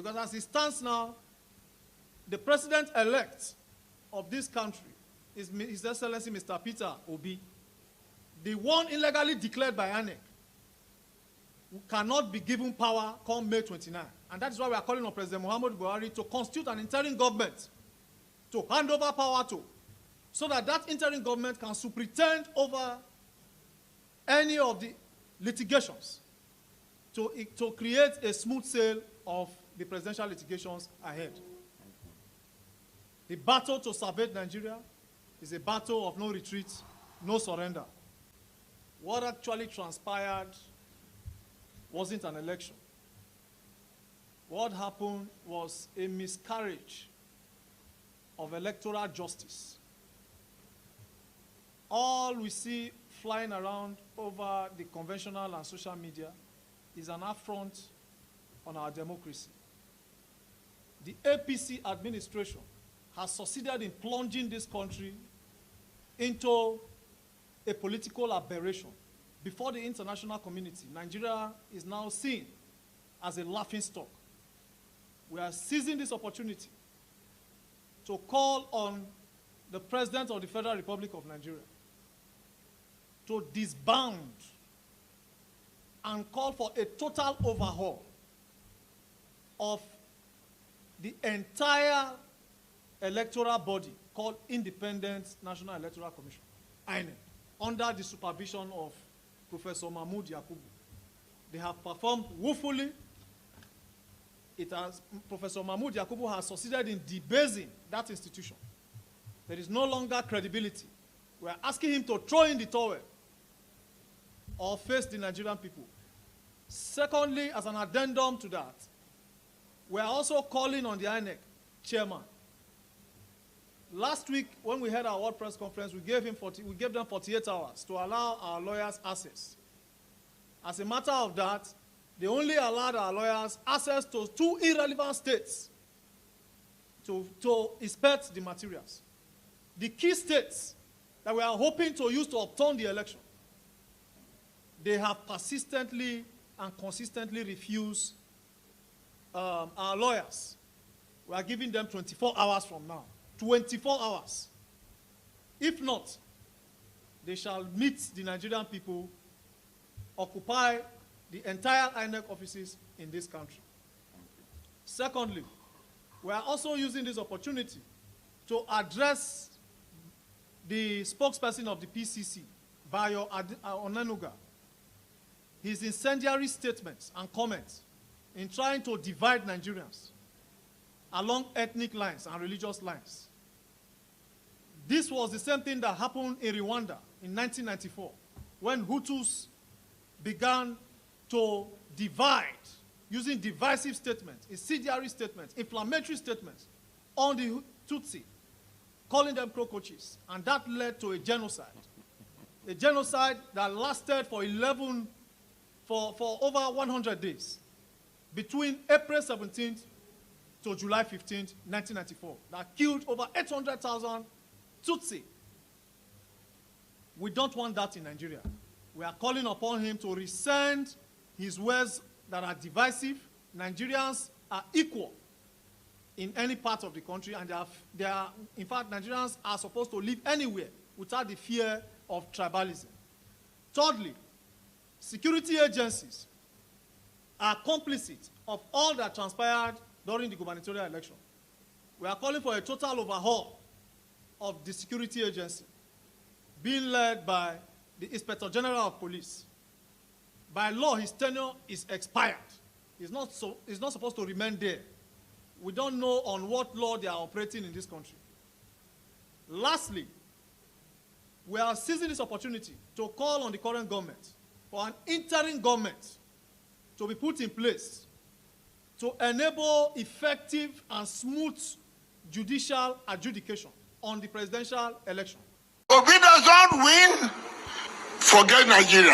Because as it stands now, the president-elect of this country is His Excellency Mr. Peter Obi, the one illegally declared by INEC, who cannot be given power come May 29. And that is why we are calling on President Muhammadu Buhari to constitute an interim government to hand over power to, so that that interim government can superintend over any of the litigations to create a smooth sail of the presidential litigations ahead. The battle to salvage Nigeria is a battle of no retreat, no surrender. What actually transpired wasn't an election. What happened was a miscarriage of electoral justice. All we see flying around over the conventional and social media is an affront on our democracy. The APC administration has succeeded in plunging this country into a political aberration. Before the international community, Nigeria is now seen as a laughingstock. We are seizing this opportunity to call on the President of the Federal Republic of Nigeria to disband and call for a total overhaul of the entire electoral body called Independent National Electoral Commission, INEC, under the supervision of Professor Mahmood Yakubu. They have performed woefully. Professor Mahmood Yakubu has succeeded in debasing that institution. There is no longer credibility. We are asking him to throw in the towel or face the Nigerian people. Secondly, as an addendum to that, we are also calling on the INEC chairman. Last week, when we had our World Press Conference, we gave them 48 hours to allow our lawyers access. As a matter of that, they only allowed our lawyers access to 2 irrelevant states to inspect the materials. The key states that we are hoping to use to upturn the election, they have persistently and consistently refused our lawyers. We are giving them 24 hours from now. 24 hours. If not, they shall meet the Nigerian people, occupy the entire INEC offices in this country. Secondly, we are also using this opportunity to address the spokesperson of the PCC, Bayo Onanuga, his incendiary statements and comments in trying to divide Nigerians along ethnic lines and religious lines. This was the same thing that happened in Rwanda in 1994, when Hutus began to divide, using divisive statements, incendiary statements, inflammatory statements on the Tutsi, calling them cockroaches, and that led to a genocide that lasted for over 100 days, between April 17th to July 15th, 1994, that killed over 800,000 Tutsi. We don't want that in Nigeria. We are calling upon him to rescind his words that are divisive. Nigerians are equal in any part of the country, and in fact, Nigerians are supposed to live anywhere without the fear of tribalism. Thirdly, security agencies are complicit of all that transpired during the gubernatorial election. We are calling for a total overhaul of the security agency, being led by the Inspector General of Police. By law, his tenure is expired. He's not supposed to remain there. We don't know on what law they are operating in this country. Lastly, we are seizing this opportunity to call on the current government for an interim government to be put in place to enable effective and smooth judicial adjudication on the presidential election. Obi does not win, forget Nigeria.